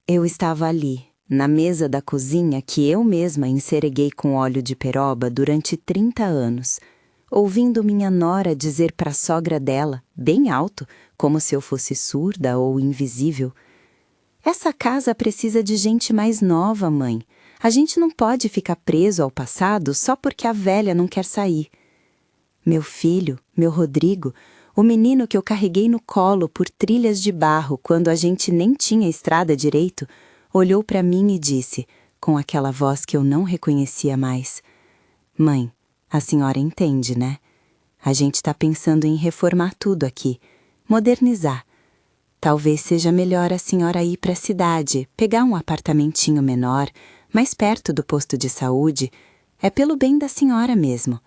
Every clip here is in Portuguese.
Eu estava ali, na mesa da cozinha que eu mesma encereguei com óleo de peroba durante 30 anos, ouvindo minha nora dizer para a sogra dela, bem alto, como se eu fosse surda ou invisível: "Essa casa precisa de gente mais nova, mãe. A gente não pode ficar preso ao passado só porque a velha não quer sair." Meu filho, meu Rodrigo, o menino que eu carreguei no colo por trilhas de barro quando a gente nem tinha estrada direito, olhou para mim e disse, com aquela voz que eu não reconhecia mais: "Mãe, a senhora entende, né? A gente está pensando em reformar tudo aqui, modernizar. Talvez seja melhor a senhora ir para a cidade, pegar um apartamentinho menor, mais perto do posto de saúde. É pelo bem da senhora mesmo."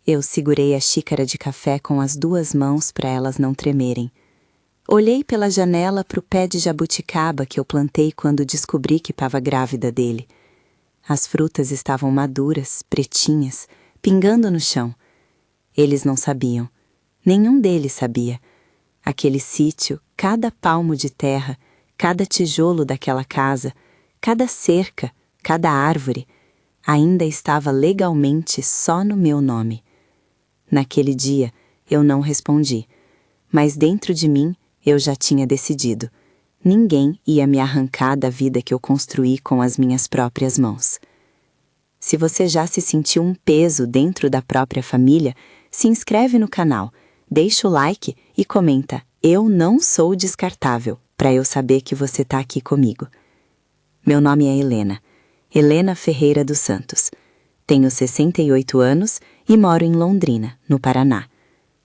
Eu segurei a xícara de café com as 2 mãos para elas não tremerem. Olhei pela janela para o pé de jabuticaba que eu plantei quando descobri que estava grávida dele. As frutas estavam maduras, pretinhas, pingando no chão. Eles não sabiam. Nenhum deles sabia. Aquele sítio, cada palmo de terra, cada tijolo daquela casa, cada cerca, cada árvore, ainda estava legalmente só no meu nome. Naquele dia, eu não respondi, mas dentro de mim eu já tinha decidido. Ninguém ia me arrancar da vida que eu construí com as minhas próprias mãos. Se você já se sentiu um peso dentro da própria família, se inscreve no canal, deixa o like e comenta: "Eu não sou descartável", para eu saber que você está aqui comigo. Meu nome é Helena, Helena Ferreira dos Santos. Tenho 68 anos e moro em Londrina, no Paraná.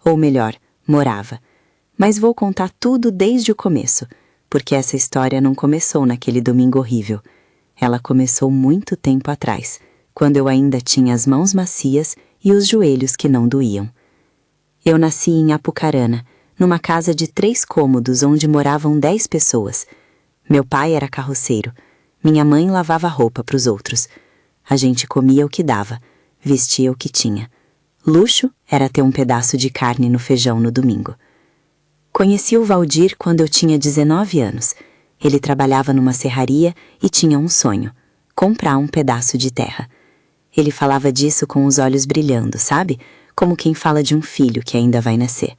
Ou melhor, morava. Mas vou contar tudo desde o começo, porque essa história não começou naquele domingo horrível. Ela começou muito tempo atrás, quando eu ainda tinha as mãos macias e os joelhos que não doíam. Eu nasci em Apucarana, numa casa de 3 cômodos onde moravam 10 pessoas. Meu pai era carroceiro. Minha mãe lavava roupa para os outros. A gente comia o que dava, vestia o que tinha. Luxo era ter um pedaço de carne no feijão no domingo. Conheci o Valdir quando eu tinha 19 anos. Ele trabalhava numa serraria e tinha um sonho: comprar um pedaço de terra. Ele falava disso com os olhos brilhando, sabe? Como quem fala de um filho que ainda vai nascer.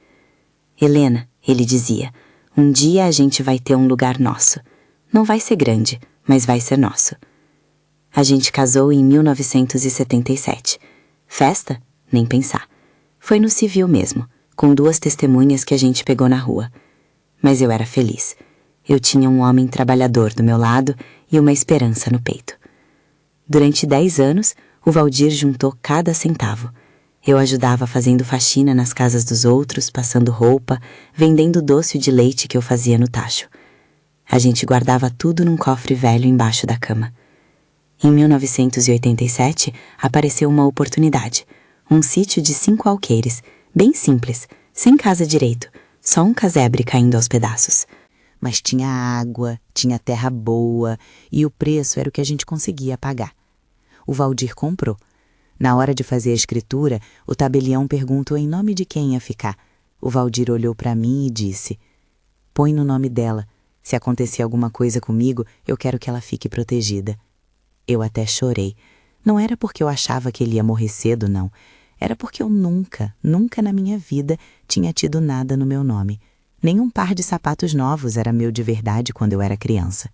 "Helena", ele dizia, "um dia a gente vai ter um lugar nosso. Não vai ser grande, mas vai ser nosso." A gente casou em 1977. Festa? Nem pensar. Foi no civil mesmo, com 2 testemunhas que a gente pegou na rua. Mas eu era feliz. Eu tinha um homem trabalhador do meu lado e uma esperança no peito. Durante 10 anos, o Valdir juntou cada centavo. Eu ajudava fazendo faxina nas casas dos outros, passando roupa, vendendo doce de leite que eu fazia no tacho. A gente guardava tudo num cofre velho embaixo da cama. Em 1987, apareceu uma oportunidade. Um sítio de 5 alqueires, bem simples, sem casa direito, só um casebre caindo aos pedaços. Mas tinha água, tinha terra boa e o preço era o que a gente conseguia pagar. O Valdir comprou. Na hora de fazer a escritura, o tabelião perguntou em nome de quem ia ficar. O Valdir olhou para mim e disse: "Põe no nome dela. Se acontecer alguma coisa comigo, eu quero que ela fique protegida." Eu até chorei. Não era porque eu achava que ele ia morrer cedo, não. Era porque eu nunca na minha vida tinha tido nada no meu nome. Nenhum par de sapatos novos era meu de verdade quando eu era criança.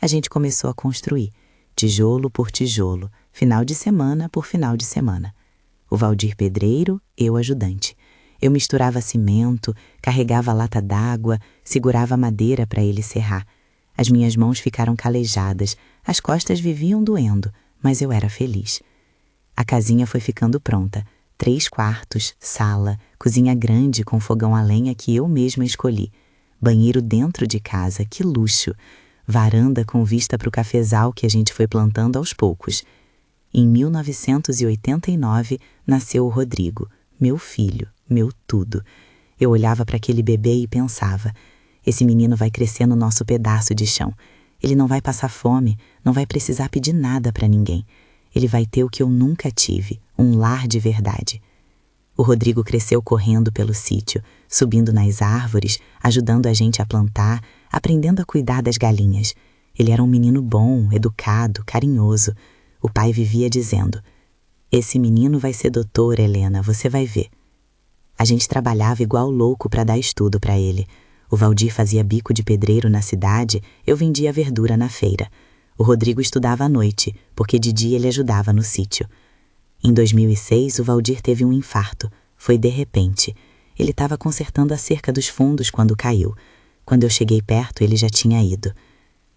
A gente começou a construir, tijolo por tijolo, final de semana por final de semana. O Valdir pedreiro, eu ajudante. Eu misturava cimento, carregava lata d'água, segurava a madeira para ele serrar. As minhas mãos ficaram calejadas, as costas viviam doendo, mas eu era feliz. A casinha foi ficando pronta. 3 quartos, sala, cozinha grande com fogão a lenha que eu mesma escolhi. Banheiro dentro de casa, que luxo! Varanda com vista para o cafezal que a gente foi plantando aos poucos. Em 1989, nasceu o Rodrigo, meu filho, meu tudo. Eu olhava para aquele bebê e pensava: esse menino vai crescer no nosso pedaço de chão. Ele não vai passar fome, não vai precisar pedir nada para ninguém. Ele vai ter o que eu nunca tive, um lar de verdade. O Rodrigo cresceu correndo pelo sítio, subindo nas árvores, ajudando a gente a plantar, aprendendo a cuidar das galinhas. Ele era um menino bom, educado, carinhoso. O pai vivia dizendo: "Esse menino vai ser doutor, Helena, você vai ver." A gente trabalhava igual louco para dar estudo para ele. O Valdir fazia bico de pedreiro na cidade, eu vendia verdura na feira. O Rodrigo estudava à noite, porque de dia ele ajudava no sítio. Em 2006, o Valdir teve um infarto. Foi de repente. Ele estava consertando a cerca dos fundos quando caiu. Quando eu cheguei perto, ele já tinha ido.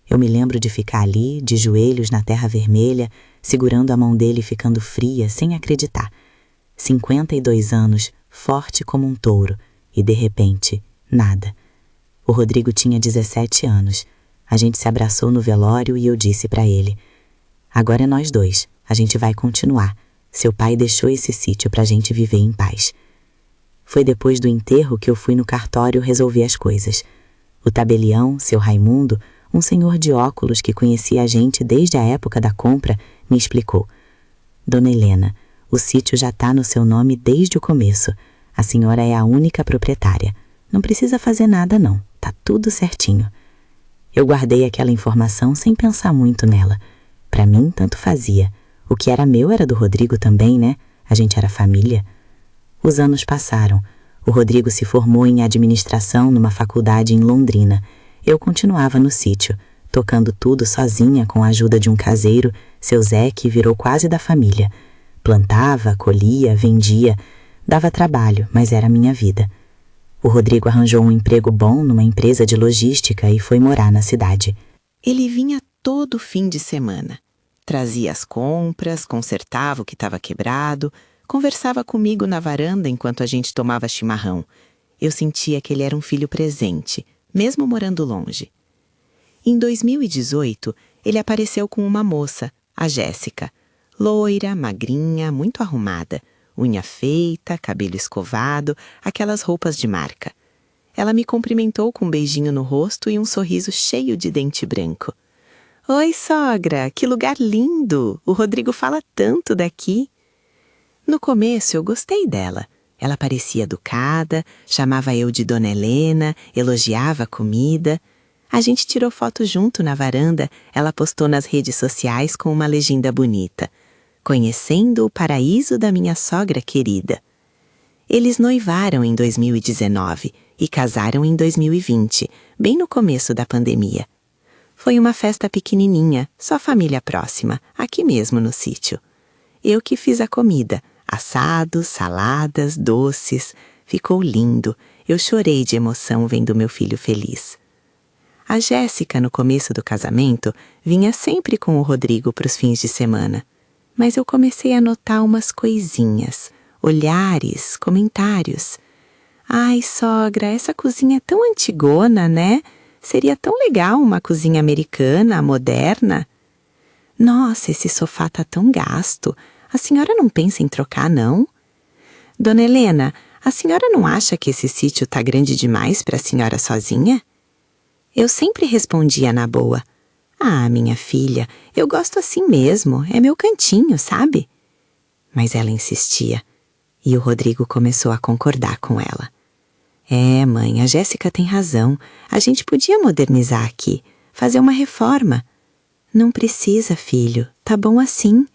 Eu me lembro de ficar ali, de joelhos na terra vermelha, segurando a mão dele ficando fria, sem acreditar. 52 anos, forte como um touro, e de repente, nada. O Rodrigo tinha 17 anos. A gente se abraçou no velório e eu disse para ele: "Agora é nós dois, a gente vai continuar. Seu pai deixou esse sítio pra gente viver em paz." Foi depois do enterro que eu fui no cartório resolver as coisas. O tabelião, seu Raimundo, um senhor de óculos que conhecia a gente desde a época da compra, me explicou: "Dona Helena, o sítio já está no seu nome desde o começo. A senhora é a única proprietária. Não precisa fazer nada não, tá tudo certinho." Eu guardei aquela informação sem pensar muito nela. Para mim, tanto fazia. O que era meu era do Rodrigo também, né? A gente era família. Os anos passaram. O Rodrigo se formou em administração numa faculdade em Londrina. Eu continuava no sítio, tocando tudo sozinha com a ajuda de um caseiro, seu Zé, que virou quase da família. Plantava, colhia, vendia. Dava trabalho, mas era a minha vida. O Rodrigo arranjou um emprego bom numa empresa de logística e foi morar na cidade. Ele vinha todo fim de semana. Trazia as compras, consertava o que estava quebrado, conversava comigo na varanda enquanto a gente tomava chimarrão. Eu sentia que ele era um filho presente, mesmo morando longe. Em 2018, ele apareceu com uma moça, a Jéssica. Loira, magrinha, muito arrumada, unha feita, cabelo escovado, aquelas roupas de marca. Ela me cumprimentou com um beijinho no rosto e um sorriso cheio de dente branco. "Oi, sogra, que lugar lindo! O Rodrigo fala tanto daqui." No começo eu gostei dela. Ela parecia educada, chamava eu de Dona Helena, elogiava a comida. A gente tirou foto junto na varanda, ela postou nas redes sociais com uma legenda bonita: "Conhecendo o paraíso da minha sogra querida." Eles noivaram em 2019 e casaram em 2020, bem no começo da pandemia. Foi uma festa pequenininha, só família próxima, aqui mesmo no sítio. Eu que fiz a comida, assados, saladas, doces. Ficou lindo. Eu chorei de emoção vendo meu filho feliz. A Jéssica, no começo do casamento, vinha sempre com o Rodrigo para os fins de semana. Mas eu comecei a notar umas coisinhas, olhares, comentários. "Ai, sogra, essa cozinha é tão antigona, né? Seria tão legal uma cozinha americana, moderna." "Nossa, esse sofá tá tão gasto. A senhora não pensa em trocar, não?" "Dona Helena, a senhora não acha que esse sítio tá grande demais para a senhora sozinha?" Eu sempre respondia na boa: "Ah, minha filha, eu gosto assim mesmo, é meu cantinho, sabe?" Mas ela insistia, e o Rodrigo começou a concordar com ela. "É, mãe, a Jéssica tem razão. A gente podia modernizar aqui, fazer uma reforma." "Não precisa, filho, tá bom assim."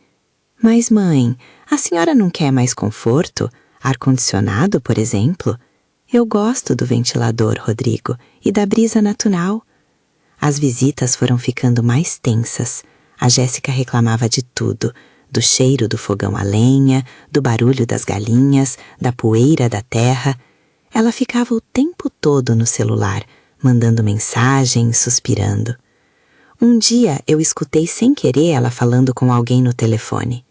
"Mas, mãe, a senhora não quer mais conforto? Ar-condicionado, por exemplo?" "Eu gosto do ventilador, Rodrigo, e da brisa natural." As visitas foram ficando mais tensas. A Jéssica reclamava de tudo: do cheiro do fogão a lenha, do barulho das galinhas, da poeira da terra. Ela ficava o tempo todo no celular, mandando mensagens, suspirando. Um dia eu escutei sem querer ela falando com alguém no telefone.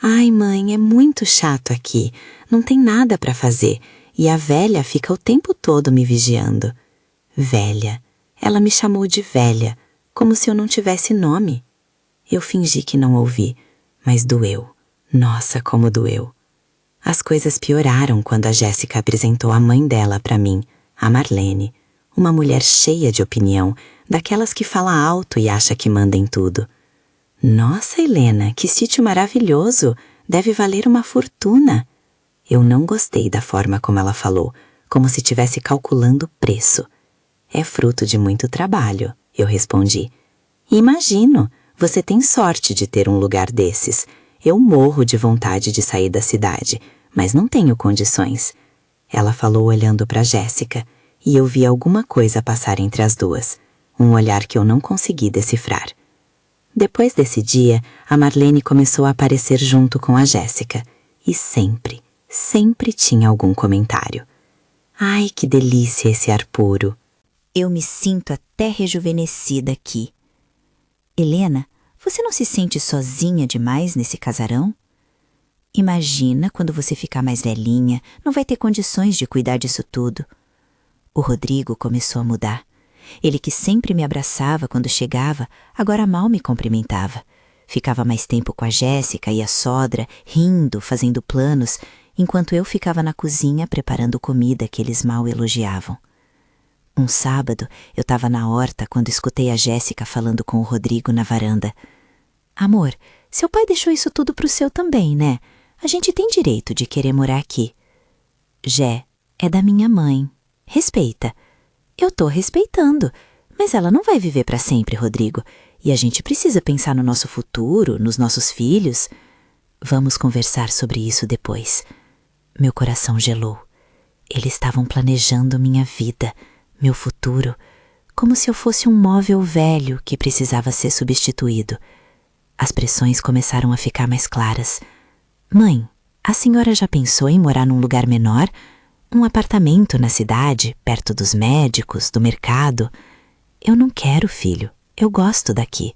"Ai, mãe, é muito chato aqui. Não tem nada para fazer. E a velha fica o tempo todo me vigiando." Velha. Ela me chamou de velha, como se eu não tivesse nome. Eu fingi que não ouvi, mas doeu. Nossa, como doeu. As coisas pioraram quando a Jéssica apresentou a mãe dela para mim, a Marlene, uma mulher cheia de opinião, daquelas que fala alto e acha que manda em tudo. "Nossa, Helena, que sítio maravilhoso! Deve valer uma fortuna." Eu não gostei da forma como ela falou, como se estivesse calculando o preço. É fruto de muito trabalho, eu respondi. Imagino, você tem sorte de ter um lugar desses. Eu morro de vontade de sair da cidade, mas não tenho condições. Ela falou olhando para Jéssica, e eu vi alguma coisa passar entre as duas, um olhar que eu não consegui decifrar. Depois desse dia, a Marlene começou a aparecer junto com a Jéssica, e sempre tinha algum comentário. Ai, que delícia esse ar puro! Eu me sinto até rejuvenescida aqui. Helena, você não se sente sozinha demais nesse casarão? Imagina quando você ficar mais velhinha, não vai ter condições de cuidar disso tudo. O Rodrigo começou a mudar. Ele que sempre me abraçava quando chegava, agora mal me cumprimentava. Ficava mais tempo com a Jéssica e a sogra, rindo, fazendo planos, enquanto eu ficava na cozinha preparando comida que eles mal elogiavam. Um sábado, eu estava na horta quando escutei a Jéssica falando com o Rodrigo na varanda. Amor, seu pai deixou isso tudo pro seu também, né? A gente tem direito de querer morar aqui. Jé, é da minha mãe. Respeita. Eu tô respeitando, mas ela não vai viver para sempre, Rodrigo. E a gente precisa pensar no nosso futuro, nos nossos filhos. Vamos conversar sobre isso depois. Meu coração gelou. Eles estavam planejando minha vida, meu futuro, como se eu fosse um móvel velho que precisava ser substituído. As pressões começaram a ficar mais claras. Mãe, a senhora já pensou em morar num lugar menor? Um apartamento na cidade, perto dos médicos, do mercado? Eu não quero, filho. Eu gosto daqui.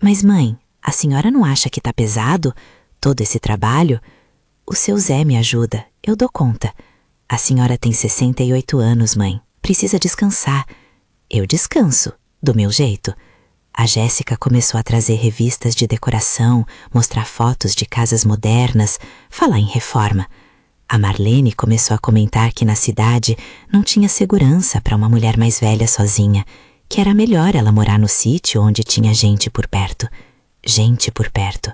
Mas, mãe, a senhora não acha que tá pesado? Todo esse trabalho? O seu Zé me ajuda. Eu dou conta. A senhora tem 68 anos, mãe. Precisa descansar. Eu descanso, do meu jeito. A Jéssica começou a trazer revistas de decoração, mostrar fotos de casas modernas, falar em reforma. A Marlene começou a comentar que na cidade não tinha segurança para uma mulher mais velha sozinha, que era melhor ela morar no sítio onde tinha gente por perto. Gente por perto.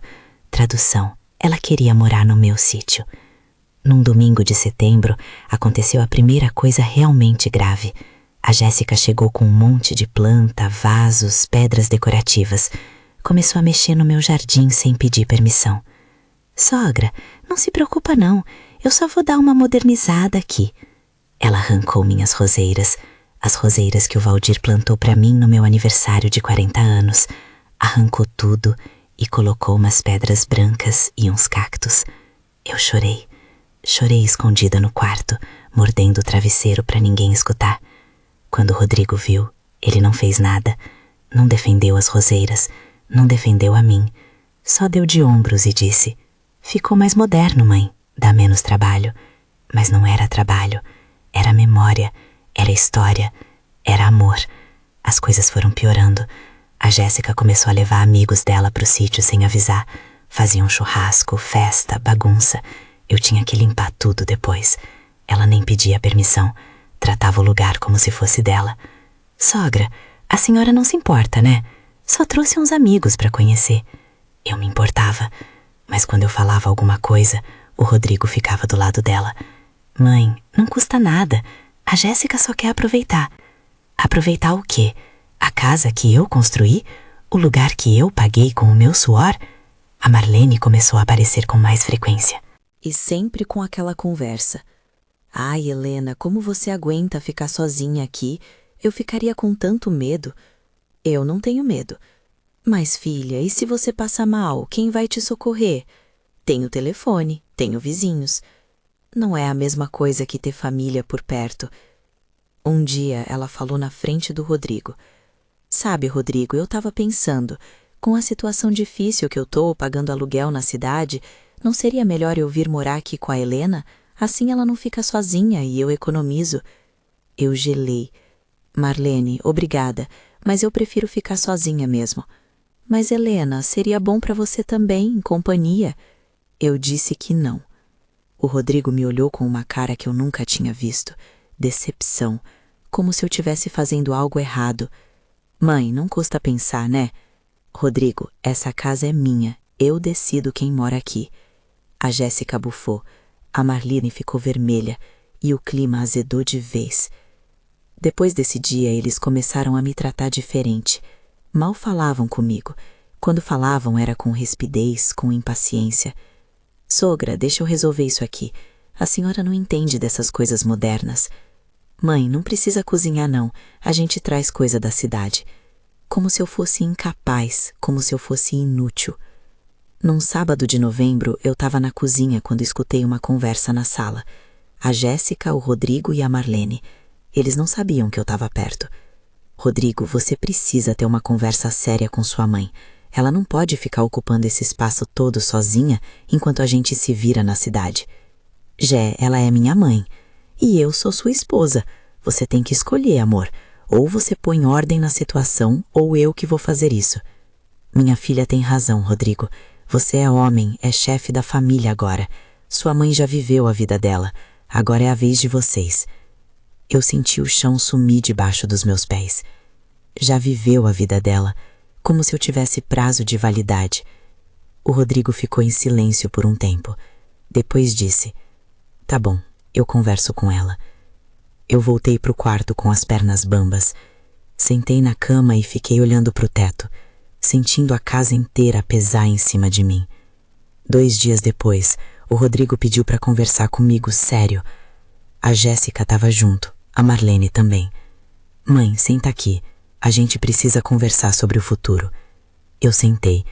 Tradução, ela queria morar no meu sítio. Num domingo de setembro, aconteceu a primeira coisa realmente grave. A Jéssica chegou com um monte de planta, vasos, pedras decorativas. Começou a mexer no meu jardim sem pedir permissão. Sogra, não se preocupa não, eu só vou dar uma modernizada aqui. Ela arrancou minhas roseiras, as roseiras que o Valdir plantou para mim no meu aniversário de 40 anos. Arrancou tudo e colocou umas pedras brancas e uns cactos. Eu chorei. Chorei escondida no quarto, mordendo o travesseiro para ninguém escutar. Quando o Rodrigo viu, ele não fez nada. Não defendeu as roseiras, não defendeu a mim. Só deu de ombros e disse: ficou mais moderno, mãe, dá menos trabalho. Mas não era trabalho, era memória, era história, era amor. As coisas foram piorando. A Jéssica começou a levar amigos dela pro sítio sem avisar. Faziam churrasco, festa, bagunça. Eu tinha que limpar tudo depois. Ela nem pedia permissão. Tratava o lugar como se fosse dela. Sogra, a senhora não se importa, né? Só trouxe uns amigos para conhecer. Eu me importava, mas quando eu falava alguma coisa, o Rodrigo ficava do lado dela. Mãe, não custa nada. A Jéssica só quer aproveitar. Aproveitar o quê? A casa que eu construí? O lugar que eu paguei com o meu suor? A Marlene começou a aparecer com mais frequência. E sempre com aquela conversa. Ai, Helena, como você aguenta ficar sozinha aqui? Eu ficaria com tanto medo. Eu não tenho medo. Mas, filha, e se você passar mal, quem vai te socorrer? Tenho telefone, tenho vizinhos. Não é a mesma coisa que ter família por perto. Um dia ela falou na frente do Rodrigo. Sabe, Rodrigo, eu tava pensando, com a situação difícil que eu tô pagando aluguel na cidade, não seria melhor eu vir morar aqui com a Helena? Assim ela não fica sozinha e eu economizo. Eu gelei. Marlene, obrigada, mas eu prefiro ficar sozinha mesmo. Mas, Helena, seria bom para você também, em companhia. Eu disse que não. O Rodrigo me olhou com uma cara que eu nunca tinha visto. Decepção. Como se eu estivesse fazendo algo errado. Mãe, não custa pensar, né? Rodrigo, essa casa é minha. Eu decido quem mora aqui. A Jéssica bufou. A Marlene ficou vermelha e o clima azedou de vez. Depois desse dia, eles começaram a me tratar diferente. Mal falavam comigo. Quando falavam, era com rispidez, com impaciência. Sogra, deixa eu resolver isso aqui. A senhora não entende dessas coisas modernas. Mãe, não precisa cozinhar não. A gente traz coisa da cidade. Como se eu fosse incapaz, como se eu fosse inútil. Num sábado de novembro, eu estava na cozinha quando escutei uma conversa na sala. A Jéssica, o Rodrigo e a Marlene. Eles não sabiam que eu estava perto. Rodrigo, você precisa ter uma conversa séria com sua mãe. Ela não pode ficar ocupando esse espaço todo sozinha enquanto a gente se vira na cidade. Jé, ela é minha mãe. E eu sou sua esposa. Você tem que escolher, amor. Ou você põe ordem na situação, ou eu que vou fazer isso. Minha filha tem razão, Rodrigo. Você é homem, é chefe da família agora. Sua mãe já viveu a vida dela. Agora é a vez de vocês. Eu senti o chão sumir debaixo dos meus pés. Já viveu a vida dela, como se eu tivesse prazo de validade. O Rodrigo ficou em silêncio por um tempo. Depois disse: tá bom, eu converso com ela. Eu voltei pro quarto com as pernas bambas. Sentei na cama e fiquei olhando pro teto, sentindo a casa inteira pesar em cima de mim. 2 dias depois, o Rodrigo pediu para conversar comigo sério. A Jéssica estava junto, a Marlene também. Mãe, senta aqui. A gente precisa conversar sobre o futuro. Eu sentei.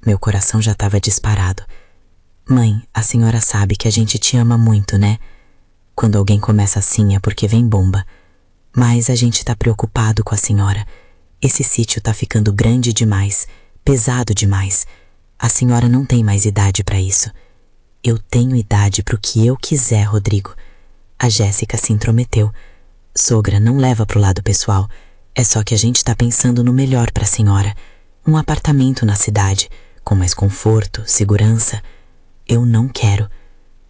Meu coração já estava disparado. Mãe, a senhora sabe que a gente te ama muito, né? Quando alguém começa assim é porque vem bomba. Mas a gente tá preocupado com a senhora. Esse sítio tá ficando grande demais, pesado demais. A senhora não tem mais idade para isso. Eu tenho idade pro que eu quiser, Rodrigo. A Jéssica se intrometeu. Sogra, não leva pro lado pessoal. É só que a gente tá pensando no melhor pra senhora. Um apartamento na cidade, com mais conforto, segurança. Eu não quero.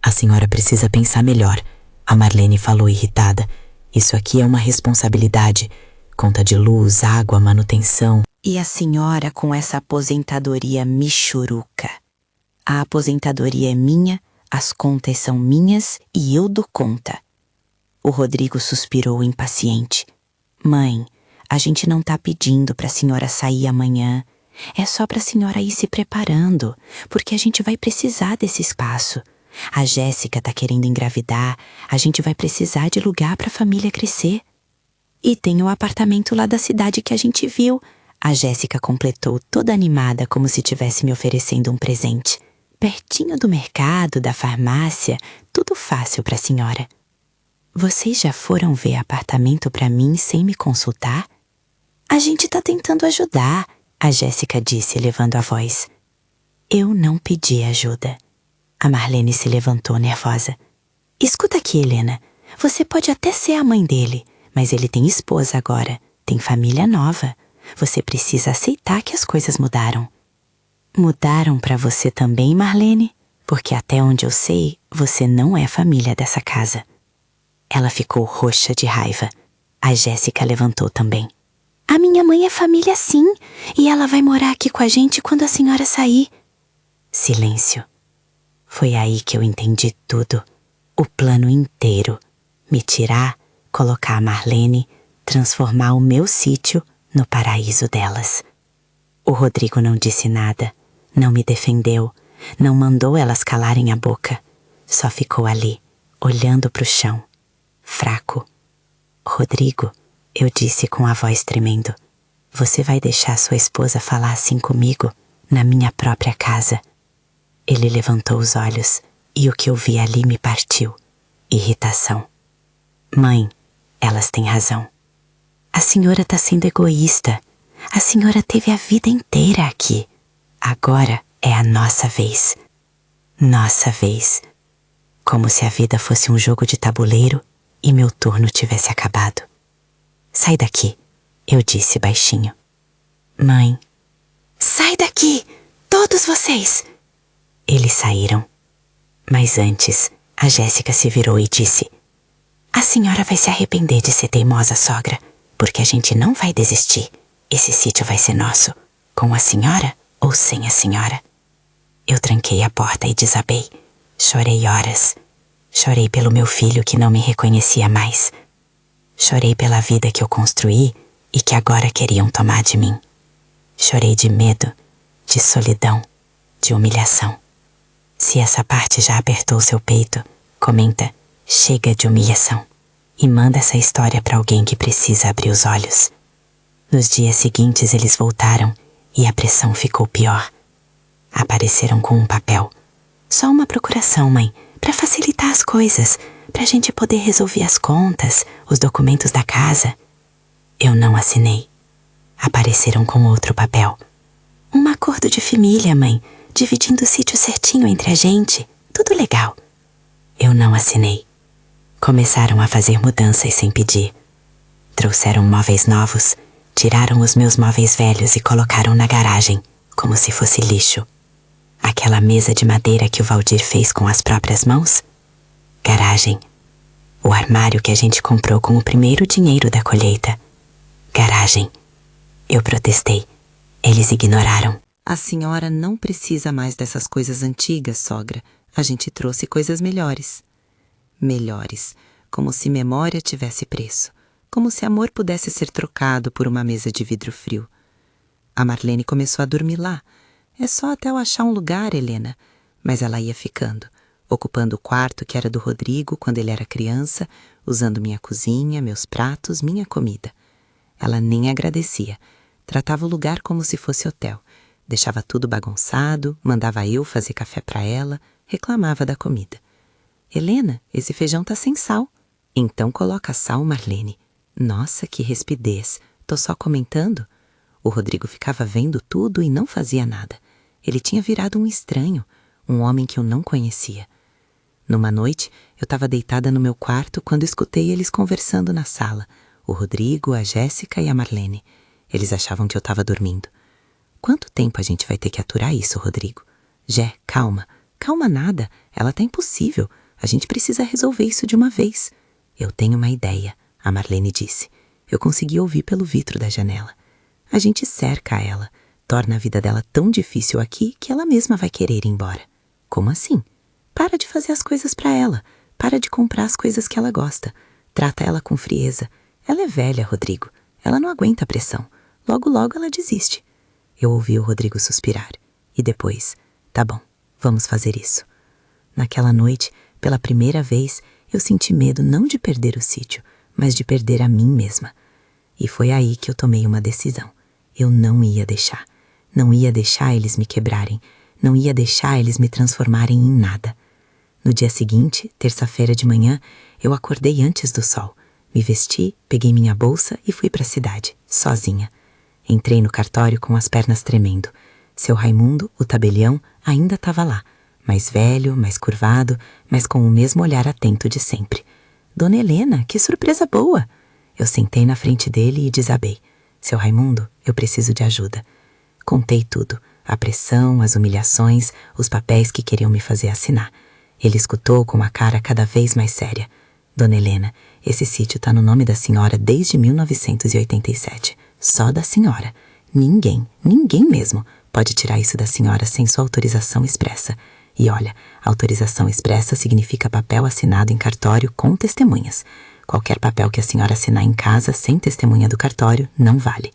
A senhora precisa pensar melhor. A Marlene falou irritada. Isso aqui é uma responsabilidade. Conta de luz, água, manutenção. E a senhora com essa aposentadoria michuruca? A aposentadoria é minha, as contas são minhas e eu dou conta. O Rodrigo suspirou impaciente. Mãe, a gente não tá pedindo pra senhora sair amanhã. É só pra senhora ir se preparando, porque a gente vai precisar desse espaço. A Jéssica tá querendo engravidar, a gente vai precisar de lugar pra família crescer. E tem o apartamento lá da cidade que a gente viu. A Jéssica completou toda animada como se tivesse me oferecendo um presente. Pertinho do mercado, da farmácia, tudo fácil pra senhora. Vocês já foram ver apartamento pra mim sem me consultar? A gente tá tentando ajudar, a Jéssica disse, elevando a voz. Eu não pedi ajuda. A Marlene se levantou nervosa. Escuta aqui, Helena. Você pode até ser a mãe dele, mas ele tem esposa agora, tem família nova. Você precisa aceitar que as coisas mudaram. Mudaram pra você também, Marlene? Porque até onde eu sei, você não é família dessa casa. Ela ficou roxa de raiva. A Jéssica levantou também. A minha mãe é família sim, e ela vai morar aqui com a gente quando a senhora sair. Silêncio. Foi aí que eu entendi tudo. O plano inteiro. Me tirar, colocar a Marlene, transformar o meu sítio no paraíso delas. O Rodrigo não disse nada, não me defendeu, não mandou elas calarem a boca. Só ficou ali, olhando pro chão, fraco. Rodrigo, eu disse com a voz tremendo, você vai deixar sua esposa falar assim comigo, na minha própria casa? Ele levantou os olhos e o que eu vi ali me partiu. Irritação. Mãe, elas têm razão. A senhora tá sendo egoísta. A senhora teve a vida inteira aqui. Agora é a nossa vez. Nossa vez. Como se a vida fosse um jogo de tabuleiro e meu turno tivesse acabado. Sai daqui, eu disse baixinho. Mãe. Sai daqui, todos vocês! Eles saíram. Mas antes, a Jéssica se virou e disse: a senhora vai se arrepender de ser teimosa, sogra, porque a gente não vai desistir. Esse sítio vai ser nosso, com a senhora ou sem a senhora. Eu tranquei a porta e desabei. Chorei horas. Chorei pelo meu filho que não me reconhecia mais. Chorei pela vida que eu construí e que agora queriam tomar de mim. Chorei de medo, de solidão, de humilhação. Se essa parte já apertou seu peito, comenta, chega de humilhação. E manda essa história para alguém que precisa abrir os olhos. Nos dias seguintes eles voltaram e a pressão ficou pior. Apareceram com um papel. Só uma procuração, mãe, para facilitar as coisas, pra gente poder resolver as contas, os documentos da casa. Eu não assinei. Apareceram com outro papel. Um acordo de família, mãe, dividindo o sítio certinho entre a gente. Tudo legal. Eu não assinei. Começaram a fazer mudanças sem pedir. Trouxeram móveis novos, tiraram os meus móveis velhos e colocaram na garagem, como se fosse lixo. Aquela mesa de madeira que o Valdir fez com as próprias mãos? Garagem. O armário que a gente comprou com o primeiro dinheiro da colheita? Garagem. Eu protestei. Eles ignoraram. A senhora não precisa mais dessas coisas antigas, sogra. A gente trouxe coisas melhores. Melhores. Como se memória tivesse preço. Como se amor pudesse ser trocado por uma mesa de vidro frio. A Marlene começou a dormir lá. É só até eu achar um lugar, Helena. Mas ela ia ficando, ocupando o quarto que era do Rodrigo quando ele era criança, usando minha cozinha, meus pratos, minha comida. Ela nem agradecia. Tratava o lugar como se fosse hotel. Deixava tudo bagunçado, mandava eu fazer café para ela, reclamava da comida. Helena, esse feijão tá sem sal. Então coloca sal, Marlene. Nossa, que rispidez. Tô só comentando. O Rodrigo ficava vendo tudo e não fazia nada. Ele tinha virado um estranho, um homem que eu não conhecia. Numa noite, eu estava deitada no meu quarto quando escutei eles conversando na sala. O Rodrigo, a Jéssica e a Marlene. Eles achavam que eu estava dormindo. Quanto tempo a gente vai ter que aturar isso, Rodrigo? Jé, calma. Calma nada. Ela tá impossível. A gente precisa resolver isso de uma vez. Eu tenho uma ideia, a Marlene disse. Eu consegui ouvir pelo vidro da janela. A gente cerca ela, torna a vida dela tão difícil aqui que ela mesma vai querer ir embora. Como assim? Para de fazer as coisas para ela. Para de comprar as coisas que ela gosta. Trata ela com frieza. Ela é velha, Rodrigo. Ela não aguenta a pressão. Logo, logo ela desiste. Eu ouvi o Rodrigo suspirar. E depois, tá bom, vamos fazer isso. Naquela noite, pela primeira vez, eu senti medo não de perder o sítio, mas de perder a mim mesma. E foi aí que eu tomei uma decisão. Eu não ia deixar. Não ia deixar eles me quebrarem. Não ia deixar eles me transformarem em nada. No dia seguinte, terça-feira de manhã, eu acordei antes do sol. Me vesti, peguei minha bolsa e fui para a cidade, sozinha. Entrei no cartório com as pernas tremendo. Seu Raimundo, o tabelião, ainda estava lá. Mais velho, mais curvado, mas com o mesmo olhar atento de sempre. Dona Helena, que surpresa boa! Eu sentei na frente dele e desabei. Seu Raimundo, eu preciso de ajuda. Contei tudo. A pressão, as humilhações, os papéis que queriam me fazer assinar. Ele escutou com uma cara cada vez mais séria. Dona Helena, esse sítio está no nome da senhora desde 1987. Só da senhora. Ninguém mesmo, pode tirar isso da senhora sem sua autorização expressa. E olha, autorização expressa significa papel assinado em cartório com testemunhas. Qualquer papel que a senhora assinar em casa sem testemunha do cartório não vale.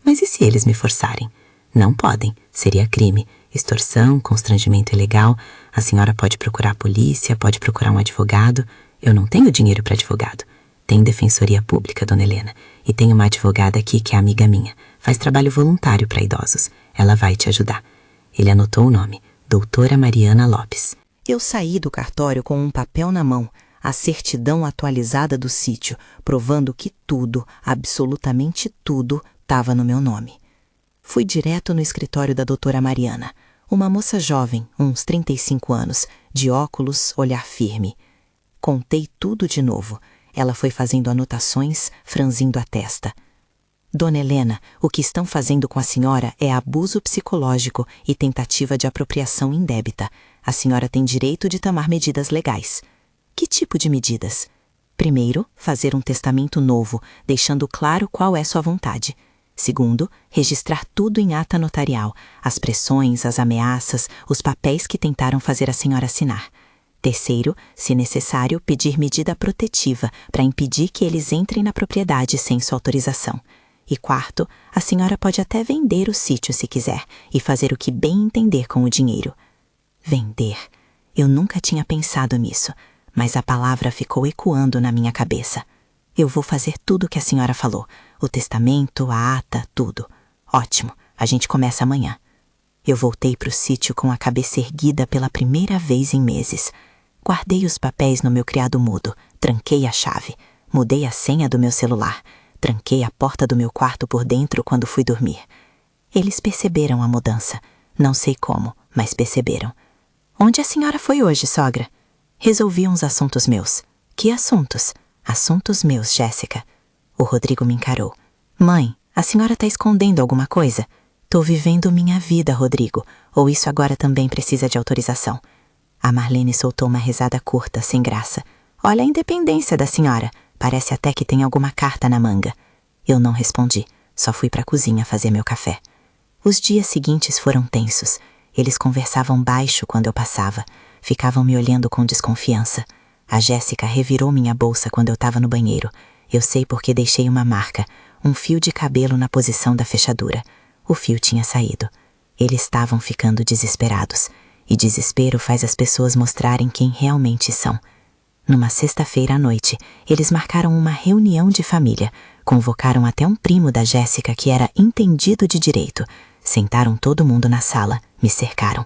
Mas e se eles me forçarem? Não podem, seria crime. Extorsão, constrangimento ilegal. A senhora pode procurar a polícia, pode procurar um advogado. Eu não tenho dinheiro para advogado. Tem defensoria pública, Dona Helena. E tem uma advogada aqui que é amiga minha. Faz trabalho voluntário para idosos. Ela vai te ajudar. Ele anotou o nome. Doutora Mariana Lopes. Eu saí do cartório com um papel na mão, a certidão atualizada do sítio, provando que tudo, absolutamente tudo, estava no meu nome. Fui direto no escritório da doutora Mariana, uma moça jovem, uns 35 anos, de óculos, olhar firme. Contei tudo de novo. Ela foi fazendo anotações, franzindo a testa. Dona Helena, o que estão fazendo com a senhora é abuso psicológico e tentativa de apropriação indébita. A senhora tem direito de tomar medidas legais. Que tipo de medidas? Primeiro, fazer um testamento novo, deixando claro qual é sua vontade. Segundo, registrar tudo em ata notarial, as pressões, as ameaças, os papéis que tentaram fazer a senhora assinar. Terceiro, se necessário, pedir medida protetiva para impedir que eles entrem na propriedade sem sua autorização. E quarto, a senhora pode até vender o sítio se quiser e fazer o que bem entender com o dinheiro. Vender. Eu nunca tinha pensado nisso, mas a palavra ficou ecoando na minha cabeça. Eu vou fazer tudo o que a senhora falou. O testamento, a ata, tudo. Ótimo, a gente começa amanhã. Eu voltei para o sítio com a cabeça erguida pela primeira vez em meses. Guardei os papéis no meu criado mudo, tranquei a chave, mudei a senha do meu celular, tranquei a porta do meu quarto por dentro quando fui dormir. Eles perceberam a mudança. Não sei como, mas perceberam. Onde a senhora foi hoje, sogra? Resolvi uns assuntos meus. Que assuntos? Assuntos meus, Jéssica. O Rodrigo me encarou. Mãe, a senhora tá escondendo alguma coisa? Tô vivendo minha vida, Rodrigo. Ou isso agora também precisa de autorização? A Marlene soltou uma risada curta, sem graça. Olha a independência da senhora. Parece até que tem alguma carta na manga. Eu não respondi. Só fui pra cozinha fazer meu café. Os dias seguintes foram tensos. Eles conversavam baixo quando eu passava. Ficavam me olhando com desconfiança. A Jéssica revirou minha bolsa quando eu estava no banheiro. Eu sei porque deixei uma marca, um fio de cabelo na posição da fechadura. O fio tinha saído. Eles estavam ficando desesperados. E desespero faz as pessoas mostrarem quem realmente são. Numa sexta-feira à noite, eles marcaram uma reunião de família. Convocaram até um primo da Jéssica que era entendido de direito. Sentaram todo mundo na sala, me cercaram.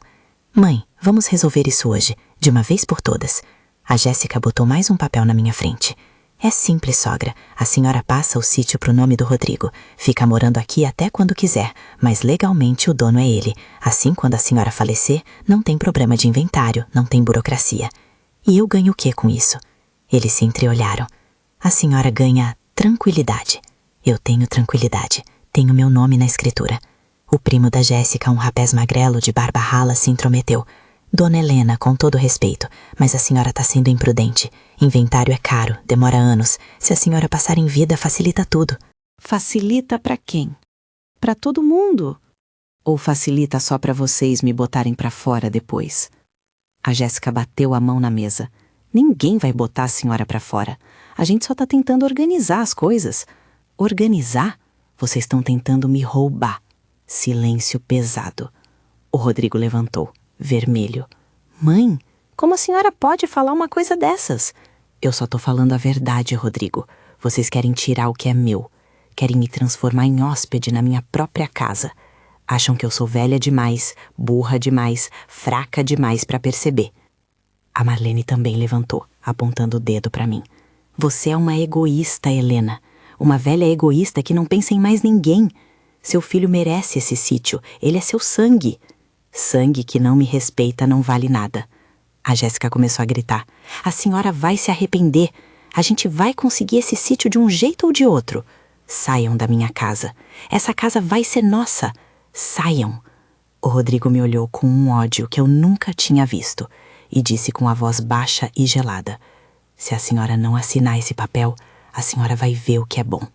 Mãe, vamos resolver isso hoje, de uma vez por todas. A Jéssica botou mais um papel na minha frente. É simples, sogra. A senhora passa o sítio pro nome do Rodrigo. Fica morando aqui até quando quiser, mas legalmente o dono é ele. Assim, quando a senhora falecer, não tem problema de inventário, não tem burocracia. E eu ganho o que com isso? Eles se entreolharam. A senhora ganha tranquilidade. Eu tenho tranquilidade. Tenho meu nome na escritura. O primo da Jéssica, um rapaz magrelo de barba rala, se intrometeu. Dona Helena, com todo respeito, mas a senhora está sendo imprudente. Inventário é caro, demora anos. Se a senhora passar em vida, facilita tudo. Facilita pra quem? Pra todo mundo? Ou facilita só pra vocês me botarem pra fora depois? A Jéssica bateu a mão na mesa. Ninguém vai botar a senhora pra fora. A gente só tá tentando organizar as coisas. Organizar? Vocês estão tentando me roubar. Silêncio pesado. O Rodrigo levantou, vermelho. Mãe, como a senhora pode falar uma coisa dessas? Eu só tô falando a verdade, Rodrigo. Vocês querem tirar o que é meu. Querem me transformar em hóspede na minha própria casa. Acham que eu sou velha demais, burra demais, fraca demais pra perceber. A Marlene também levantou, apontando o dedo pra mim. Você é uma egoísta, Helena. Uma velha egoísta que não pensa em mais ninguém. Seu filho merece esse sítio. Ele é seu sangue. Sangue que não me respeita não vale nada. A Jéssica começou a gritar. A senhora vai se arrepender. A gente vai conseguir esse sítio de um jeito ou de outro. Saiam da minha casa. Essa casa vai ser nossa. Saiam. O Rodrigo me olhou com um ódio que eu nunca tinha visto e disse com a voz baixa e gelada. Se a senhora não assinar esse papel, a senhora vai ver o que é bom.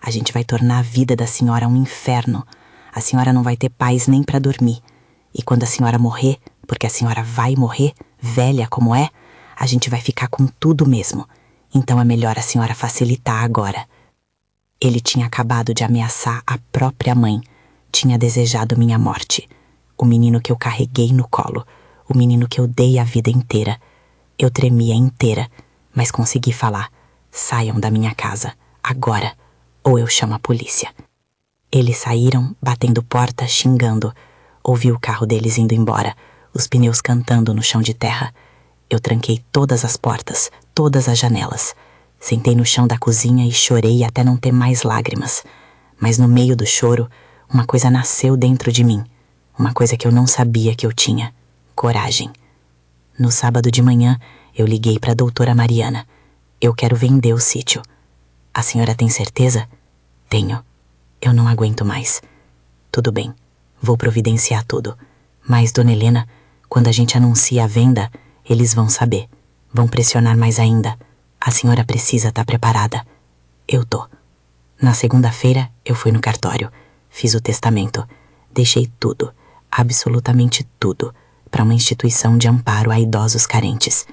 A gente vai tornar a vida da senhora um inferno. A senhora não vai ter paz nem para dormir. E quando a senhora morrer, porque a senhora vai morrer, velha como é, a gente vai ficar com tudo mesmo. Então é melhor a senhora facilitar agora. Ele tinha acabado de ameaçar a própria mãe. Tinha desejado minha morte. O menino que eu carreguei no colo. O menino que eu dei a vida inteira. Eu tremia inteira, mas consegui falar. Saiam da minha casa, agora, ou eu chamo a polícia. Eles saíram, batendo porta, xingando. Ouvi o carro deles indo embora, os pneus cantando no chão de terra. Eu tranquei todas as portas, todas as janelas. Sentei no chão da cozinha e chorei até não ter mais lágrimas. Mas no meio do choro, uma coisa nasceu dentro de mim. Uma coisa que eu não sabia que eu tinha. Coragem. No sábado de manhã, eu liguei para a doutora Mariana. Eu quero vender o sítio. A senhora tem certeza? Tenho. Eu não aguento mais. Tudo bem. Vou providenciar tudo. Mas, dona Helena, quando a gente anuncia a venda, eles vão saber. Vão pressionar mais ainda. A senhora precisa estar preparada. Eu tô. Na segunda-feira, eu fui no cartório. Fiz o testamento. Deixei tudo, absolutamente tudo, para uma instituição de amparo a idosos carentes.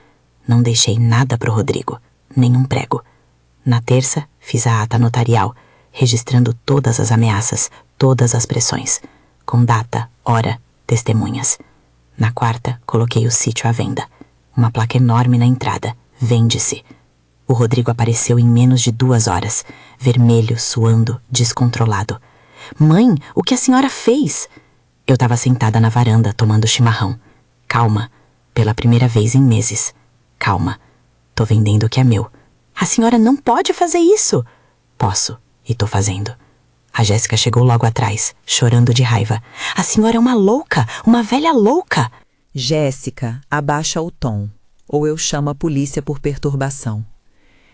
Não deixei nada pro Rodrigo, nenhum prego. Na terça, fiz a ata notarial, registrando todas as ameaças, todas as pressões, com data, hora, testemunhas. Na quarta, coloquei o sítio à venda. Uma placa enorme na entrada. Vende-se. O Rodrigo apareceu em menos de 2 horas, vermelho, suando, descontrolado. Mãe, o que a senhora fez? Eu estava sentada na varanda, tomando chimarrão. Calma. Pela primeira vez em meses. Calma. Tô vendendo o que é meu. A senhora não pode fazer isso. Posso, e tô fazendo. A Jéssica chegou logo atrás, chorando de raiva. A senhora é uma louca, uma velha louca. Jéssica, abaixa o tom, ou eu chamo a polícia por perturbação.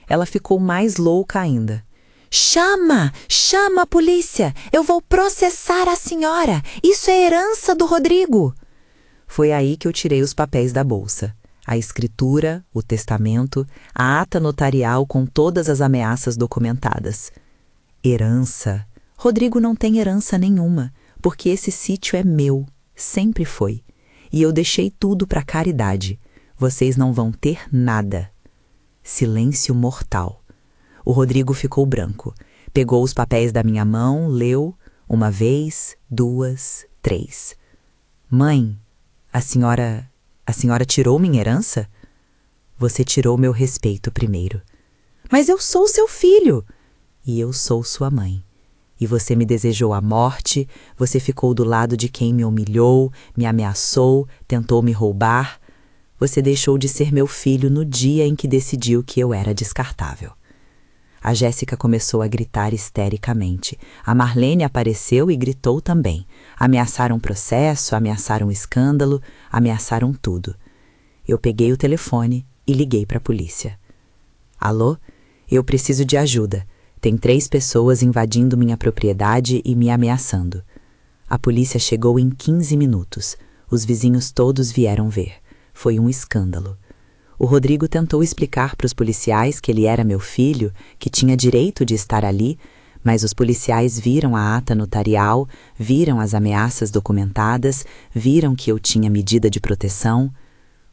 Ela ficou mais louca ainda. Chama! Chama a polícia! Eu vou processar a senhora! Isso é herança do Rodrigo! Foi aí que eu tirei os papéis da bolsa. A escritura, o testamento, a ata notarial com todas as ameaças documentadas. Herança? Rodrigo não tem herança nenhuma, porque esse sítio é meu, sempre foi. E eu deixei tudo para caridade. Vocês não vão ter nada. Silêncio mortal. O Rodrigo ficou branco. Pegou os papéis da minha mão, leu, 1 vez, 2, 3. Mãe, a senhora tirou minha herança? Você tirou meu respeito primeiro. Mas eu sou seu filho. E eu sou sua mãe. E você me desejou a morte, você ficou do lado de quem me humilhou, me ameaçou, tentou me roubar. Você deixou de ser meu filho no dia em que decidiu que eu era descartável. A Jéssica começou a gritar histericamente. A Marlene apareceu e gritou também. Ameaçaram processo, ameaçaram escândalo, ameaçaram tudo. Eu peguei o telefone e liguei para a polícia. Alô? Eu preciso de ajuda. Tem 3 pessoas invadindo minha propriedade e me ameaçando. A polícia chegou em 15 minutos. Os vizinhos todos vieram ver. Foi um escândalo. O Rodrigo tentou explicar para os policiais que ele era meu filho, que tinha direito de estar ali, mas os policiais viram a ata notarial, viram as ameaças documentadas, viram que eu tinha medida de proteção.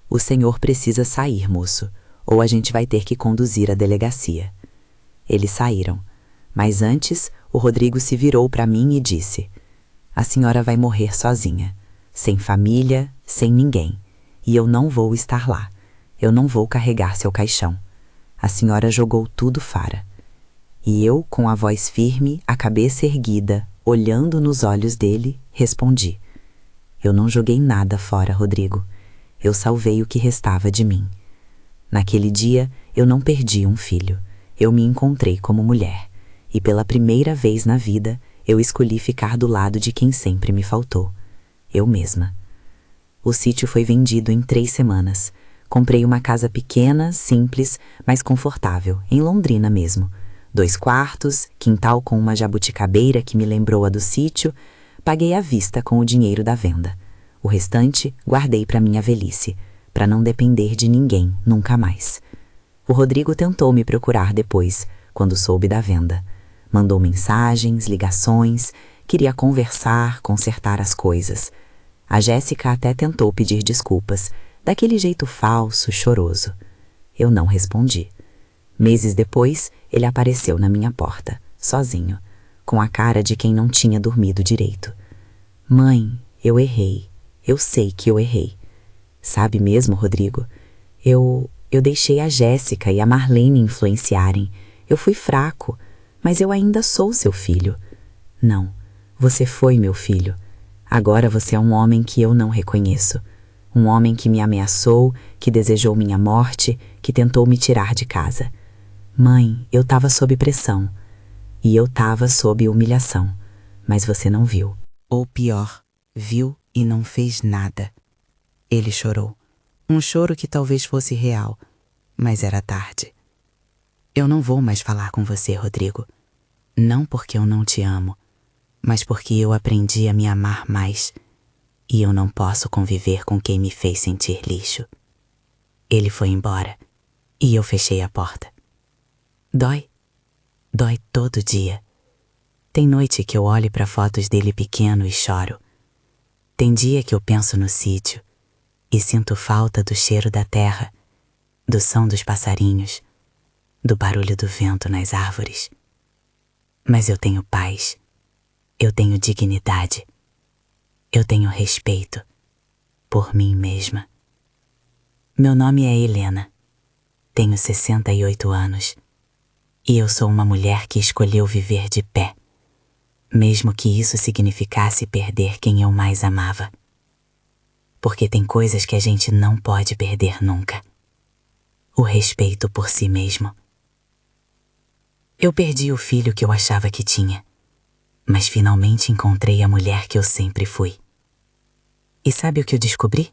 O senhor precisa sair, moço, ou a gente vai ter que conduzir à delegacia. Eles saíram, mas antes o Rodrigo se virou para mim e disse: a senhora vai morrer sozinha, sem família, sem ninguém, e eu não vou estar lá. Eu não vou carregar seu caixão. A senhora jogou tudo fora. E eu, com a voz firme, a cabeça erguida, olhando nos olhos dele, respondi: eu não joguei nada fora, Rodrigo. Eu salvei o que restava de mim. Naquele dia, eu não perdi um filho. Eu me encontrei como mulher. E pela primeira vez na vida, eu escolhi ficar do lado de quem sempre me faltou. Eu mesma. O sítio foi vendido em 3 semanas. Comprei uma casa pequena, simples, mas confortável, em Londrina mesmo. 2 quartos, quintal com uma jabuticabeira que me lembrou a do sítio. Paguei à vista com o dinheiro da venda. O restante guardei para minha velhice, para não depender de ninguém nunca mais. O Rodrigo tentou me procurar depois, quando soube da venda. Mandou mensagens, ligações, queria conversar, consertar as coisas. A Jéssica até tentou pedir desculpas, daquele jeito falso, choroso. Eu não respondi. Meses depois, ele apareceu na minha porta, sozinho, com a cara de quem não tinha dormido direito. Mãe, eu errei. Eu sei que eu errei. Sabe mesmo, Rodrigo? Eu deixei a Jéssica e a Marlene influenciarem. Eu fui fraco, mas eu ainda sou seu filho. Não, você foi meu filho. Agora você é um homem que eu não reconheço. Um homem que me ameaçou, que desejou minha morte, que tentou me tirar de casa. Mãe, eu estava sob pressão. E eu estava sob humilhação. Mas você não viu. Ou pior, viu e não fez nada. Ele chorou. Um choro que talvez fosse real, mas era tarde. Eu não vou mais falar com você, Rodrigo. Não porque eu não te amo, mas porque eu aprendi a me amar mais. E eu não posso conviver com quem me fez sentir lixo. Ele foi embora e eu fechei a porta. Dói. Dói todo dia. Tem noite que eu olho para fotos dele pequeno e choro. Tem dia que eu penso no sítio e sinto falta do cheiro da terra do som dos passarinhos, do barulho do vento nas árvores. Mas eu tenho paz, eu tenho dignidade, eu tenho respeito por mim mesma. Meu nome é Helena, tenho 68 anos e eu sou uma mulher que escolheu viver de pé, mesmo que isso significasse perder quem eu mais amava. Porque tem coisas que a gente não pode perder nunca. O respeito por si mesmo. Eu perdi o filho que eu achava que tinha, mas finalmente encontrei a mulher que eu sempre fui. E sabe o que eu descobri?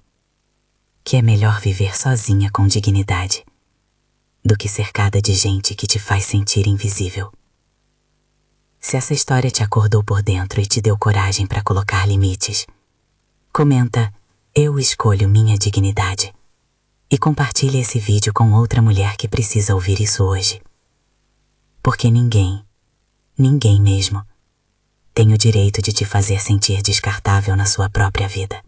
Que é melhor viver sozinha com dignidade do que cercada de gente que te faz sentir invisível. Se essa história te acordou por dentro e te deu coragem para colocar limites, comenta "Eu escolho minha dignidade" e compartilhe esse vídeo com outra mulher que precisa ouvir isso hoje. Porque ninguém mesmo, tem o direito de te fazer sentir descartável na sua própria vida.